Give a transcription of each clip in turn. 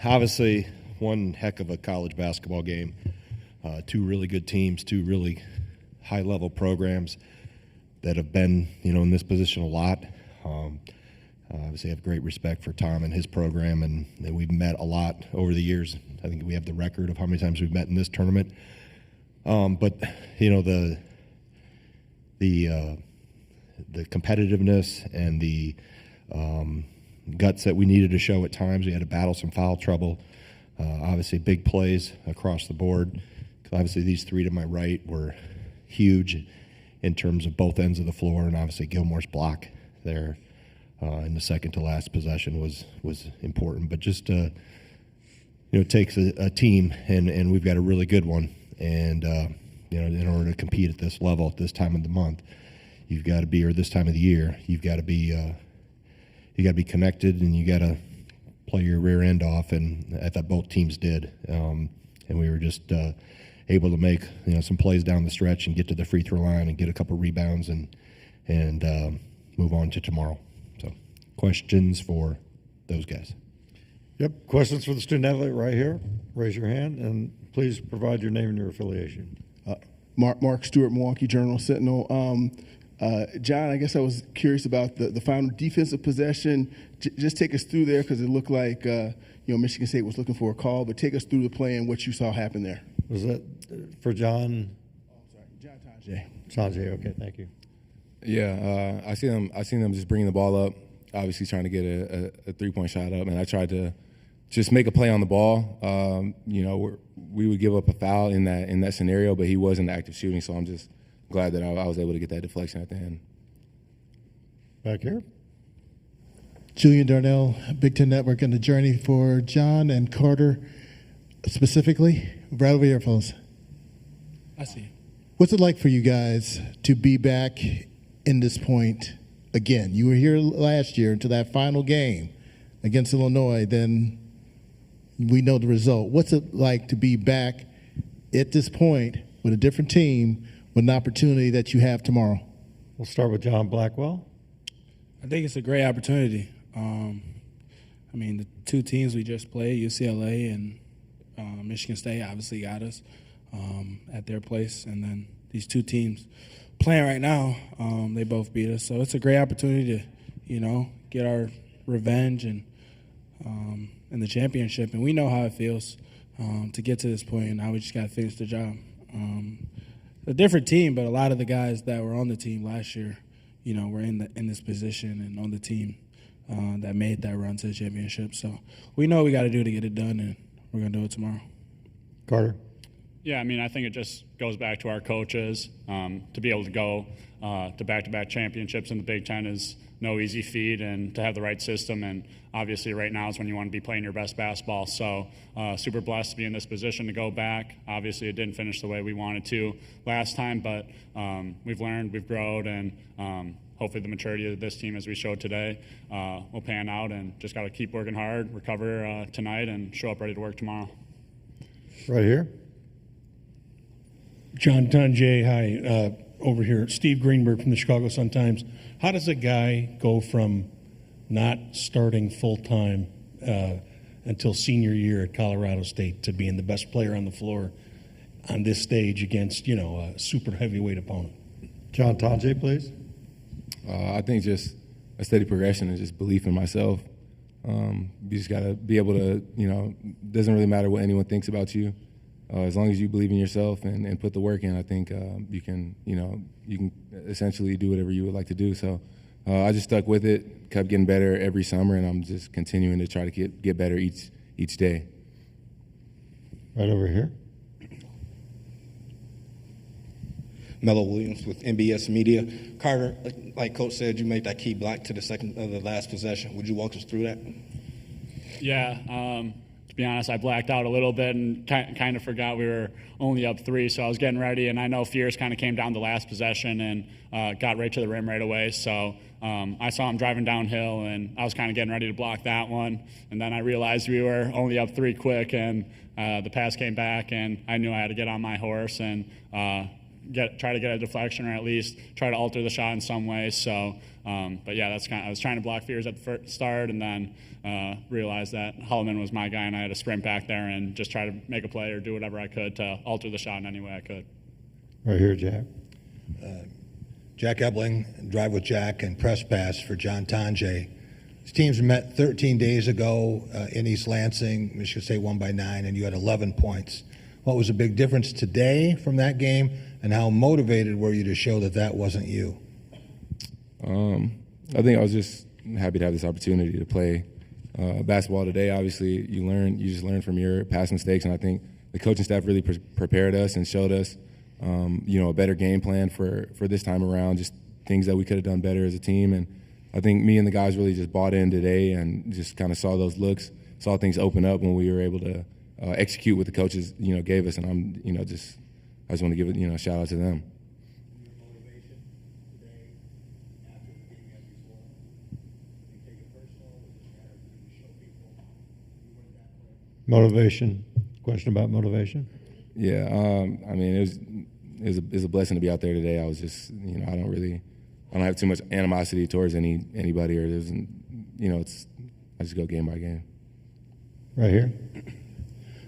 Obviously, one heck of a college basketball game. Two really good teams, two really high-level programs that have been, in this position a lot. Obviously, I have great respect for Tom and his program, and we've met a lot over the years. I think we have the record of how many times we've met in this tournament. But the competitiveness and the guts that we needed to show at times. We had to battle some foul trouble. Obviously, big plays across the board. Obviously, these three to my right were huge in terms of both ends of the floor, and obviously Gilmore's block there in the second to last possession was important. But just it takes a team, and we've got a really good one. And in order to compete at this level at this time of the month, you've got to be, or this time of the year, you've got to be connected, and you got to play your rear end off. And I thought both teams did, and we were just able to make some plays down the stretch and get to the free throw line and get a couple rebounds and move on to tomorrow. So, questions for those guys? Yep. Questions for the student athlete right here. Raise your hand and please provide your name and your affiliation. Mark Stewart, Milwaukee Journal-Sentinel. John, I guess I was curious about the final defensive possession. Just take us through there, because it looked like Michigan State was looking for a call, but take us through the play and what you saw happen there. Was that for John? Oh, sorry, John Tanjay. Sanjay, okay, thank you. Yeah, I seen them just bringing the ball up, obviously trying to get a three-point shot up, and I tried to just make a play on the ball. We would give up a foul in that scenario, but he wasn't active shooting, so I'm just glad that I was able to get that deflection at the end. Back here. Julian Darnell, Big Ten Network, and the journey for John and Carter specifically. Right over here, fellas. I see. What's it like for you guys to be back in this point again? You were here last year into that final game against Illinois, then we know the result. What's it like to be back at this point with a different team with an opportunity that you have tomorrow? We'll start with John Blackwell. I think it's a great opportunity. The two teams we just played, UCLA and Michigan State, obviously got us at their place. And then these two teams playing right now, they both beat us. So it's a great opportunity to, get our revenge and in the championship. And we know how it feels to get to this point, and now we just got to finish the job. A different team, but a lot of the guys that were on the team last year, were in this position and on the team that made that run to the championship. So we know what we got to do to get it done, and we're going to do it tomorrow. Carter. Yeah, I think it just goes back to our coaches. To be able to go to back-to-back championships in the Big Ten is no easy feat, and to have the right system. And obviously right now is when you want to be playing your best basketball. So super blessed to be in this position to go back. Obviously it didn't finish the way we wanted to last time, but we've learned, we've grown, and hopefully the maturity of this team, as we showed today, will pan out, and just got to keep working hard, recover tonight, and show up ready to work tomorrow. Right here. John Tanjay, hi. Over here, Steve Greenberg from the Chicago Sun-Times. How does a guy go from not starting full-time until senior year at Colorado State to being the best player on the floor on this stage against, a super heavyweight opponent? John Tanjay, please. I think just a steady progression and just belief in myself. You just got to be able to, doesn't really matter what anyone thinks about you. As long as you believe in yourself and put the work in, I think you can essentially do whatever you would like to do. So I just stuck with it, kept getting better every summer, and I'm just continuing to try to get better each day. Right over here. Mello Williams with NBS Media. Carter, like Coach said, you made that key block to the last possession. Would you walk us through that? Yeah. To be honest, I blacked out a little bit and kind of forgot we were only up 3, so I was getting ready, and I know Fierce kind of came down the last possession and got right to the rim right away. So I saw him driving downhill, and I was kind of getting ready to block that one, and then I realized we were only up 3 quick, and the pass came back, and I knew I had to get on my horse and try to get a deflection or at least try to alter the shot in some way. So, but yeah, I was trying to block fears at the first start, and then realized that Hulleman was my guy, and I had to sprint back there and just try to make a play or do whatever I could to alter the shot in any way I could. Right here, Jack. Jack Ebling, drive with Jack, and press pass for John Tanjay. These teams met 13 days ago in East Lansing. Michigan State won by 9, and you had 11 points. What was a big difference today from that game, and how motivated were you to show that that wasn't you? I think I was just happy to have this opportunity to play basketball today. Obviously, you just learn from your past mistakes, and I think the coaching staff really prepared us and showed us, a better game plan for this time around, just things that we could have done better as a team. And I think me and the guys really just bought in today and just kind of saw those looks, saw things open up when we were able to execute what the coaches, gave us. And I just want to give a shout out to them. Motivation. Question about motivation? Yeah, it was a blessing to be out there today. I was just, I don't have too much animosity towards anybody, or I just go game by game. Right here.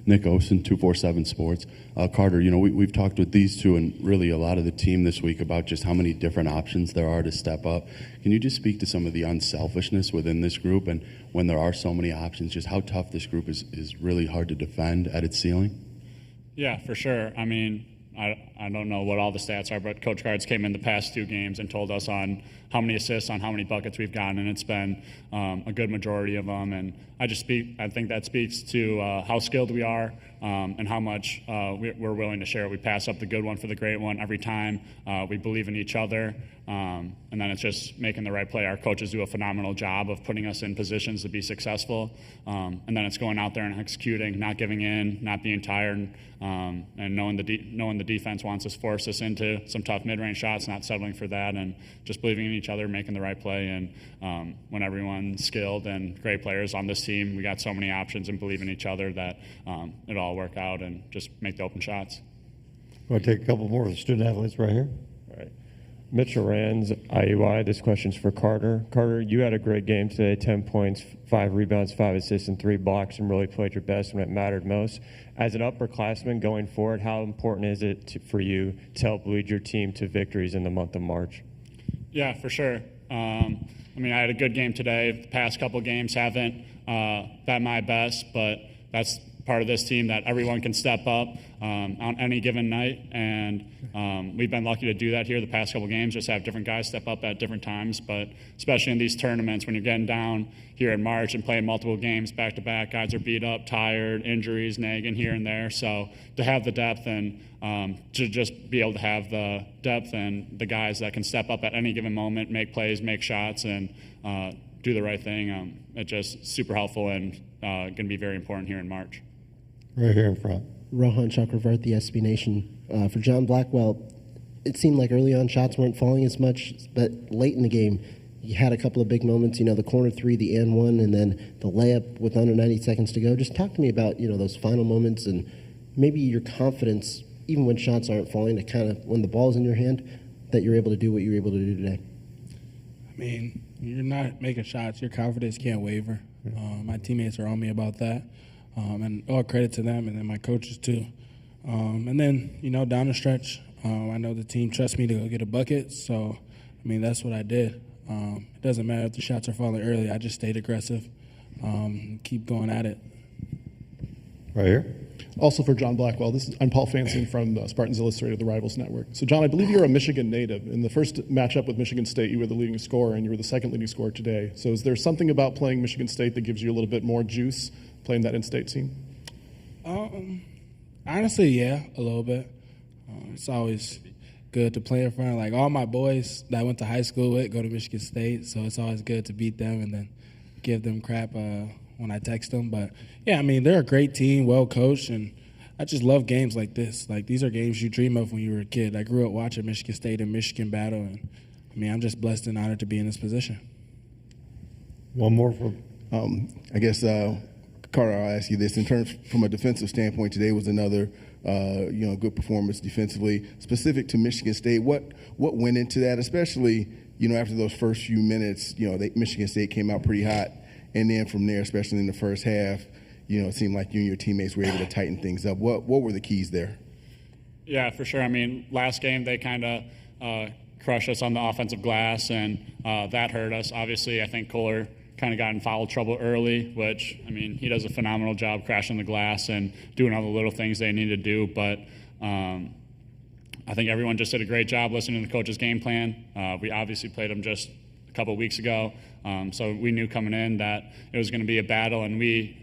Nick Osen, 247 Sports. Carter, we've talked with these two and really a lot of the team this week about just how many different options there are to step up. Can you just speak to some of the unselfishness within this group, and when there are so many options, just how tough this group is really hard to defend at its ceiling? Yeah, for sure. I mean, I don't know what all the stats are, but Coach Gard's came in the past 2 games and told us on how many assists, on how many buckets we've gotten, and it's been a good majority of them. And I think that speaks to how skilled we are and how much we're willing to share. We pass up the good one for the great one every time. We believe in each other, and then it's just making the right play. Our coaches do a phenomenal job of putting us in positions to be successful, and then it's going out there and executing, not giving in, not being tired, and knowing the defense wants us, force us into some tough mid-range shots, not settling for that, and just believing in each other, making the right play. And when everyone's skilled and great players on this team, we got so many options and believe in each other that it'll all work out and just make the open shots. Want to take a couple more of the student athletes right here? All right. Mitchell Rands, IUI. This question's for Carter. Carter, you had a great game today, 10 points, 5 rebounds, 5 assists, and 3 blocks, and really played your best when it mattered most. As an upperclassman going forward, how important is it for you to help lead your team to victories in the month of March? Yeah, for sure. I had a good game today. The past couple games haven't been my best, but that's part of this team, that everyone can step up on any given night, and we've been lucky to do that here the past couple games, just have different guys step up at different times. But especially in these tournaments, when you're getting down here in March and playing multiple games back-to-back, guys are beat up, tired, injuries nagging here and there. So to have the depth and to just be able to have the depth and the guys that can step up at any given moment, make plays, make shots, and do the right thing, it's just super helpful and going to be very important here in March. Right here in front. Rohan Chakravarti, SB Nation. For John Blackwell, it seemed like early on shots weren't falling as much, but late in the game, you had a couple of big moments, the corner 3, the and 1, and then the layup with under 90 seconds to go. Just talk to me about, those final moments and maybe your confidence, even when shots aren't falling, to kind of, when the ball's in your hand, that you're able to do what you were able to do today. You're not making shots. Your confidence can't waver. My teammates are on me about that. And all credit to them, and then my coaches too. And then, down the stretch, I know the team trusts me to go get a bucket, so, that's what I did. It doesn't matter if the shots are falling early. I just stayed aggressive, keep going at it. Right here. Also for John Blackwell, I'm Paul Fansing from Spartans Illustrated, the Rivals Network. So, John, I believe you're a Michigan native. In the first matchup with Michigan State, you were the leading scorer, and you were the second leading scorer today. So is there something about playing Michigan State that gives you a little bit more juice playing that in-state team? Honestly, yeah, a little bit. It's always good to play in front of, like, all my boys that I went to high school with go to Michigan State, so it's always good to beat them and then give them crap when I text them. But, yeah, they're a great team, well-coached, and I just love games like this. Like, these are games you dream of when you were a kid. I grew up watching Michigan State and Michigan battle, and, I'm just blessed and honored to be in this position. One more for... I guess Carter, I'll ask you this. In terms from a defensive standpoint, today was another good performance defensively. Specific to Michigan State, what went into that, especially after those first few minutes? Michigan State came out pretty hot, and then from there, especially in the first half, it seemed like you and your teammates were able to tighten things up. What were the keys there? Yeah, for sure. I mean, last game they kind of crushed us on the offensive glass, and that hurt us. Obviously, I think Kohler kind of got in foul trouble early, which, I mean, he does a phenomenal job crashing the glass and doing all the little things they need to do. But I think everyone just did a great job listening to the coach's game plan. We obviously played them just a couple weeks ago, so we knew coming in that it was going to be a battle, and we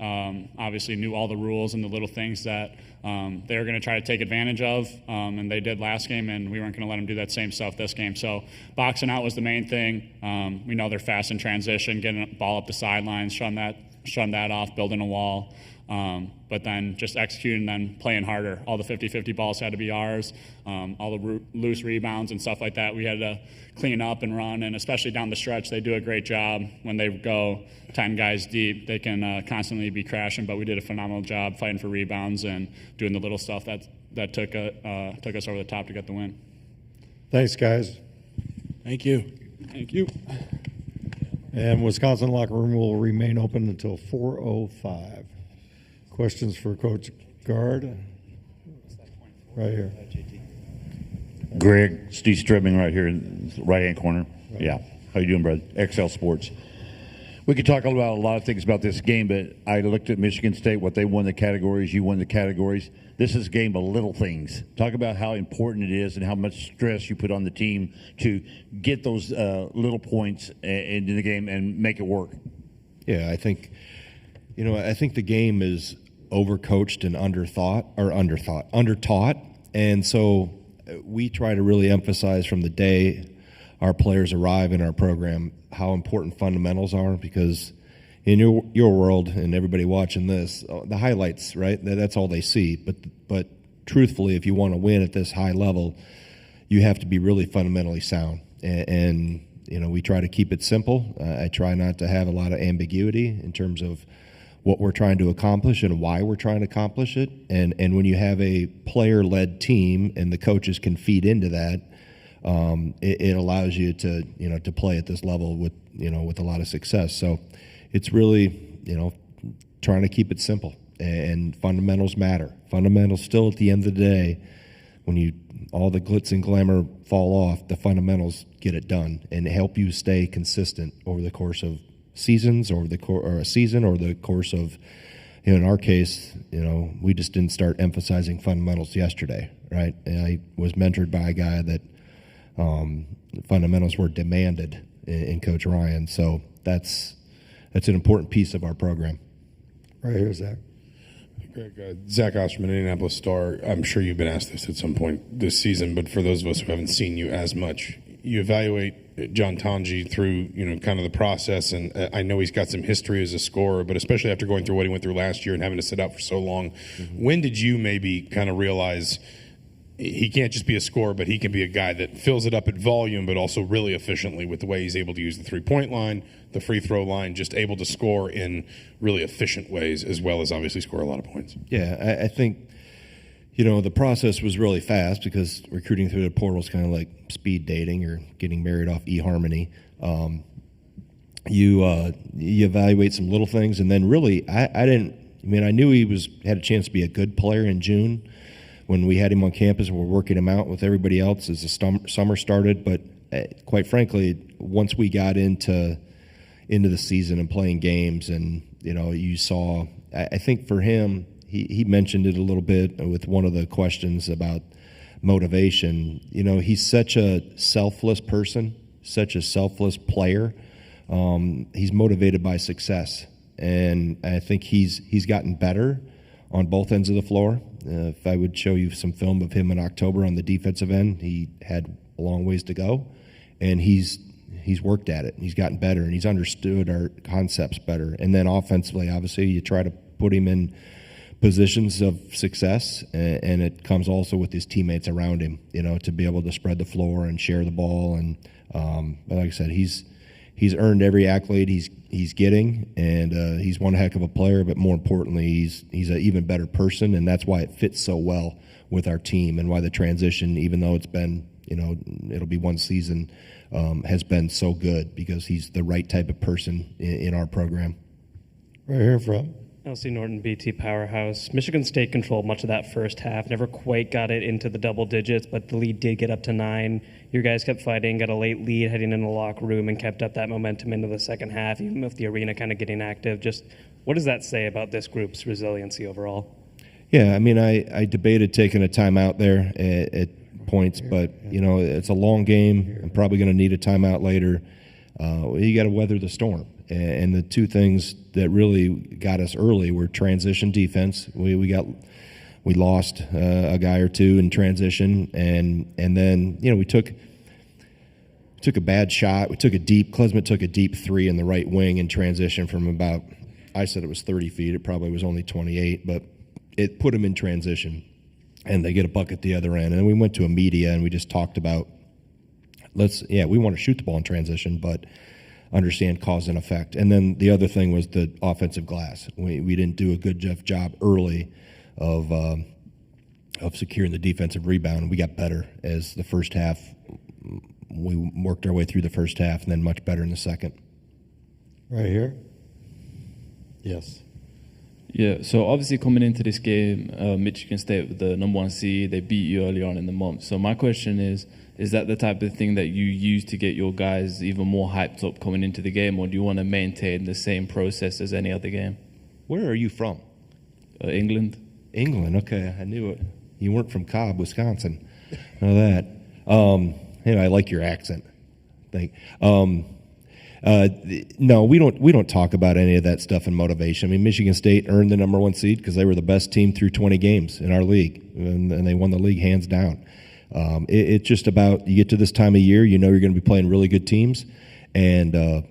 obviously knew all the rules and the little things that they were going to try to take advantage of, and they did last game, and we weren't going to let them do that same stuff this game. So boxing out was the main thing. We know they're fast in transition, getting the ball up the sidelines, shutting that off, building a wall. But then just executing and then playing harder. All the 50-50 balls had to be ours. All the loose rebounds and stuff like that we had to clean up and run, and especially down the stretch, they do a great job. When they go 10 guys deep, they can constantly be crashing, but we did a phenomenal job fighting for rebounds and doing the little stuff that took us over the top to get the win. Thanks, guys. Thank you. Thank you. And Wisconsin locker room will remain open until 4:05. Questions for Coach Gard? Right here. Greg, Steve Stribbing right here in the right-hand corner. Right. Yeah. How you doing, brother? XL Sports. We could talk about a lot of things about this game, but I looked at Michigan State, what they won the categories, you won the categories. This is a game of little things. Talk about how important it is and how much stress you put on the team to get those little points into the game and make it work. Yeah, I think the game is overcoached and undertaught. And so we try to really emphasize from the day our players arrive in our program how important fundamentals are, because in your world and everybody watching this, the highlights, right? That's all they see. But truthfully, if you want to win at this high level, you have to be really fundamentally sound. And we try to keep it simple. I try not to have a lot of ambiguity in terms of what we're trying to accomplish and why we're trying to accomplish it. And when you have a player-led team and the coaches can feed into that, it allows you to play at this level with a lot of success. So it's really trying to keep it simple, and fundamentals matter. Fundamentals still at the end of the day, when all the glitz and glamour fall off, the fundamentals get it done and help you stay consistent over the course of seasons or a season or the course of, in our case, we just didn't start emphasizing fundamentals yesterday, right? And I was mentored by a guy that fundamentals were demanded in Coach Ryan, so that's an important piece of our program. Right here, Zach. Greg, Zach Osterman, Indianapolis Star. I'm sure you've been asked this at some point this season, but for those of us who haven't seen you as much, you evaluate John Tonji through kind of the process, and I know he's got some history as a scorer, but especially after going through what he went through last year and having to sit out for so long, when did you maybe kind of realize he can't just be a scorer, but he can be a guy that fills it up at volume, but also really efficiently with the way he's able to use the three-point line, the free throw line, just able to score in really efficient ways, as well as obviously score a lot of points? Yeah, I think the process was really fast because recruiting through the portal is kind of like speed dating or getting married off eHarmony. You evaluate some little things, and then really I knew he had a chance to be a good player in June when we had him on campus and we're working him out with everybody else as the summer started. But quite frankly, once we got into the season and playing games, and you saw, I think for him, he mentioned it a little bit with one of the questions about motivation. He's such a selfless person, such a selfless player. He's motivated by success, and I think he's gotten better on both ends of the floor. If I would show you some film of him in October on the defensive end, he had a long ways to go, and he's worked at it, and he's gotten better, and he's understood our concepts better. And then offensively, obviously, you try to put him in positions of success, and it comes also with his teammates around him, to be able to spread the floor and share the ball. And like I said, he's he's earned every accolade he's getting, and he's one heck of a player. But more importantly, he's an even better person, and that's why it fits so well with our team, and why the transition, even though it's been, it'll be one season, has been so good, because he's the right type of person in our program. Right here from LC Norton, BT Powerhouse. Michigan State controlled much of that first half, never quite got it into the double digits, but the lead did get up to 9. Your guys kept fighting, got a late lead heading in the locker room, and kept up that momentum into the second half, even with the arena kind of getting active. Just what does that say about this group's resiliency overall? Yeah, I mean, I debated taking a timeout there at points, but, it's a long game. I'm probably going to need a timeout later. You got to weather the storm. And the two things that really got us early were transition defense. We lost a guy or two in transition, and then we took a bad shot. Klesmit took a deep 3 in the right wing in transition from about, I said it was 30 feet. It probably was only 28, but it put him in transition, and they get a bucket at the other end. And then we went to a media and we just talked about we want to shoot the ball in transition, but understand cause and effect. And then the other thing was the offensive glass. We didn't do a good job early of securing the defensive rebound. We got better as the first half. We worked our way through the first half, and then much better in the second. Right here. Yes. Yeah, so obviously coming into this game, Michigan State with the #1 seed, they beat you early on in the month. So my question is that the type of thing that you use to get your guys even more hyped up coming into the game, or do you want to maintain the same process as any other game? Where are you from? England. England, okay, I knew it. You weren't from Cobb, Wisconsin. I know that. Anyway, I like your accent. No, we don't talk about any of that stuff in motivation. I mean, Michigan State earned the #1 seed because they were the best team through 20 games in our league, and they won the league hands down. It's just about, you get to this time of year, you're going to be playing really good teams, and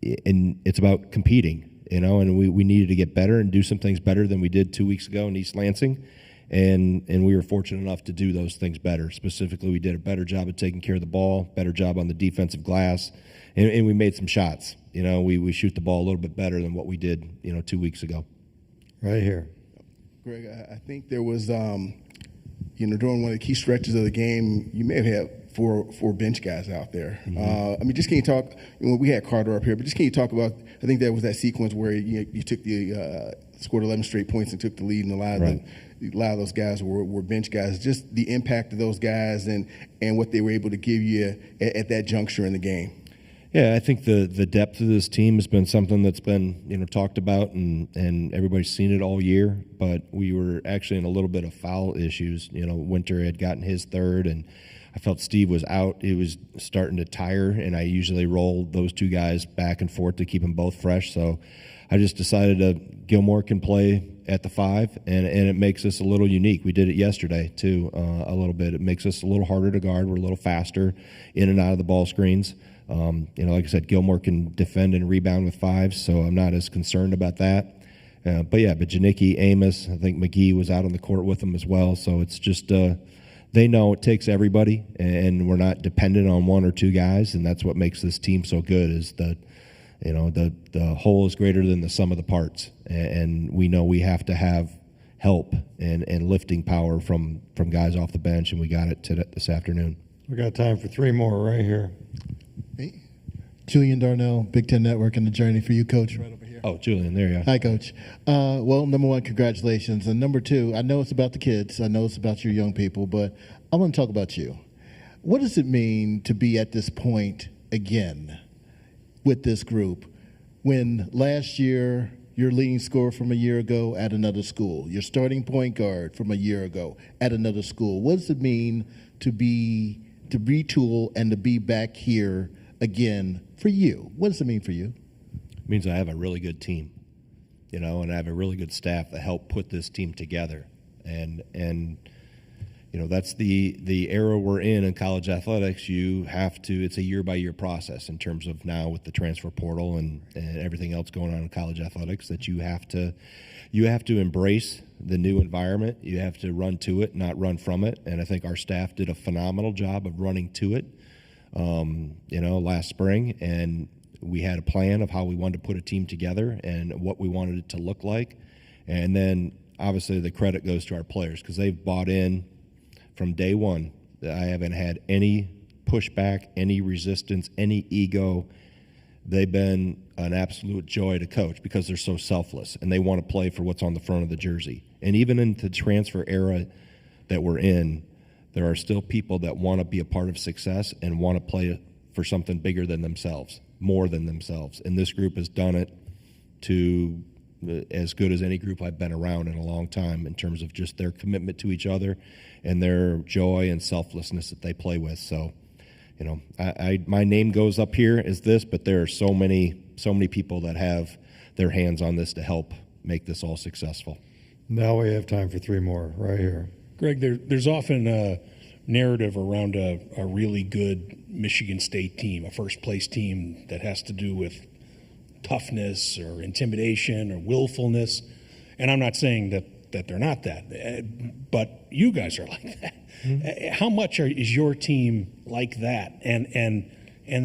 it's about competing, and we needed to get better and do some things better than we did 2 weeks ago in East Lansing, and we were fortunate enough to do those things better. Specifically, we did a better job of taking care of the ball, better job on the defensive glass, and we made some shots. We shoot the ball a little bit better than what we did 2 weeks ago. Right here. Greg, I think there was during one of the key stretches of the game, you may have had four bench guys out there. Mm-hmm. Just can you talk? We had Carter up here, but just can you talk about? I think there was that sequence where you took scored 11 straight points and took the lead, and a lot of those guys were bench guys. Just the impact of those guys and what they were able to give you at that juncture in the game. Yeah, I think the depth of this team has been something that's been talked about, and everybody's seen it all year. But we were actually in a little bit of foul issues. Winter had gotten his third, and I felt Steve was out. He was starting to tire, and I usually roll those two guys back and forth to keep them both fresh. So I just decided Gilmore can play at the 5, and it makes us a little unique. We did it yesterday too, a little bit. It makes us a little harder to guard. We're a little faster in and out of the ball screens. Like I said, Gilmore can defend and rebound with 5s, so I'm not as concerned about that. But Janicki, Amos, I think McGee was out on the court with them as well. So it's just they know it takes everybody, and we're not dependent on one or two guys, and that's what makes this team so good. Is the whole is greater than the sum of the parts, and we know we have to have help and lifting power from guys off the bench, and we got it this afternoon. We got time for 3 more right here. Julian Darnell, Big Ten Network, and the journey for you, Coach. Right over here. Oh, Julian, there you are. Hi, Coach. Well, #1, congratulations. And #2, I know it's about the kids. I know it's about your young people, but I want to talk about you. What does it mean to be at this point again with this group when last year your leading scorer from a year ago at another school, your starting point guard from a year ago at another school? What does it mean to retool and to be back here again for you? What does it mean for you? It means I have a really good team, and I have a really good staff that help put this team together. And that's the era we're in college athletics. It's a year-by-year process in terms of now with the transfer portal and everything else going on in college athletics, that you have to embrace the new environment. You have to run to it, not run from it. And I think our staff did a phenomenal job of running to it, last spring. And we had a plan of how we wanted to put a team together and what we wanted it to look like. And then obviously the credit goes to our players because they've bought in from day one. I haven't had any pushback, any resistance, any ego. They've been an absolute joy to coach because they're so selfless and they want to play for what's on the front of the jersey. And even in the transfer era that we're in, there are still people that want to be a part of success and want to play for something bigger than themselves, more than themselves. And this group has done it to as good as any group I've been around in a long time in terms of just their commitment to each other and their joy and selflessness that they play with. So, you know, my name goes up here as this, but there are so many people that have their hands on this to help make this all successful. Now we have time for three more, right here. Greg, there's often a narrative around a really good Michigan State team, a first-place team that has to do with toughness or intimidation or willfulness. And I'm not saying that they're not that, but you guys are like that. Mm-hmm. How much is your team like that? And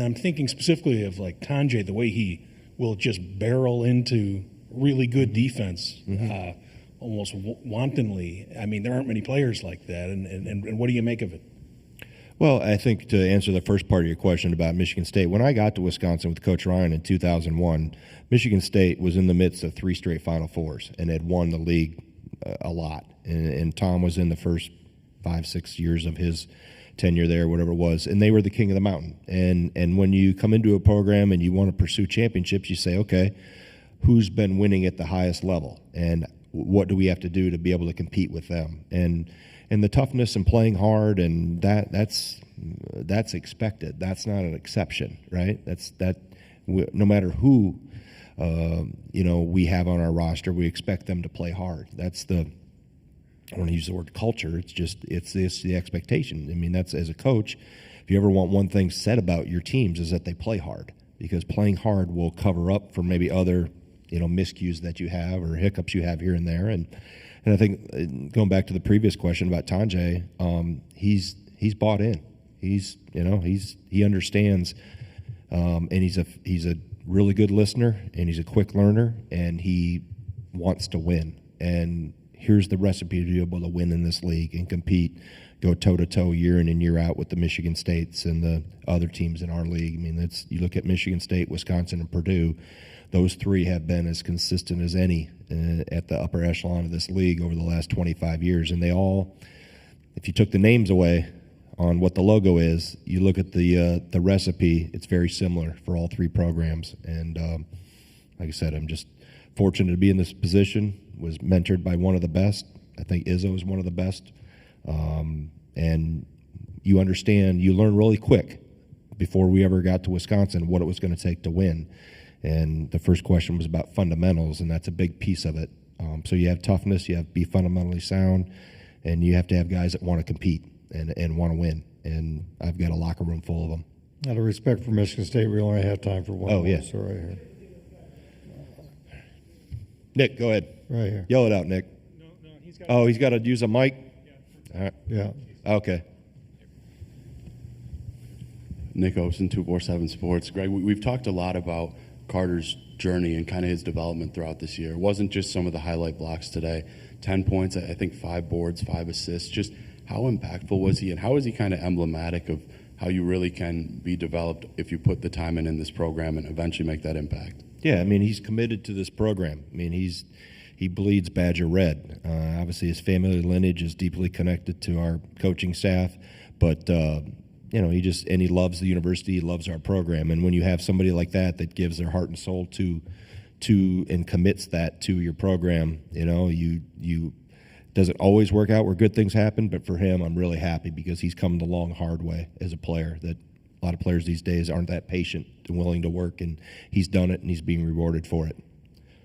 I'm thinking specifically of like Tanjay, the way he will just barrel into really good defense. Mm-hmm. Almost wantonly. I mean, there aren't many players like that, and what do you make of it? Well, I think to answer the first part of your question about Michigan State, when I got to Wisconsin with Coach Ryan in 2001, Michigan State was in the midst of 3 straight Final Fours and had won the league a lot. And Tom was in the first 5-6 years of his tenure there, whatever it was, and they were the king of the mountain. And when you come into a program and you want to pursue championships, you say, okay, who's been winning at the highest level? And what do we have to do to be able to compete with them? And the toughness and playing hard, and that's expected. That's not an exception, right? No matter who we have on our roster, we expect them to play hard. I want to use the word culture. It's the expectation. I mean, that's, as a coach, if you ever want one thing said about your teams, is that they play hard, because playing hard will cover up for maybe other miscues that you have or hiccups you have here and there. And I think going back to the previous question about Tanjay, he's bought in. He understands, and he's a really good listener, and he's a quick learner, and he wants to win. And here's the recipe to be able to win in this league and compete, go toe-to-toe year in and year out with the Michigan States and the other teams in our league. I mean, you look at Michigan State, Wisconsin, and Purdue. Those three have been as consistent as any at the upper echelon of this league over the last 25 years. And they all, if you took the names away on what the logo is, you look at the recipe, it's very similar for all three programs. And like I said, I'm just fortunate to be in this position, was mentored by one of the best. I think Izzo is one of the best. And you understand, you learn really quick before we ever got to Wisconsin what it was going to take to win. And the first question was about fundamentals, and that's a big piece of it. So you have toughness, you have to be fundamentally sound, and you have to have guys that want to compete and want to win. And I've got a locker room full of them. Out of respect for Michigan State, we only have time for one more. Yeah. So right here. Nick, go ahead. Right here. Yell it out, Nick. No, he's got to use a mic? Yeah. All right. Yeah. Okay. Nick Osen, 247 Sports. Greg, we've talked a lot about Carter's journey and kind of his development throughout this year. It wasn't just some of the highlight blocks today. 10 points, I think 5 boards, 5 assists. Just how impactful was he, and how is he kind of emblematic of how you really can be developed if you put the time in this program and eventually make that impact? Yeah, I mean, he's committed to this program. I mean, he bleeds Badger red. Obviously, his family lineage is deeply connected to our coaching staff, but he loves the university. He loves our program. And when you have somebody like that gives their heart and soul to and commits that to your program, you doesn't always work out where good things happen. But for him, I'm really happy because he's come the long, hard way as a player. That a lot of players these days aren't that patient and willing to work, and he's done it, and he's being rewarded for it.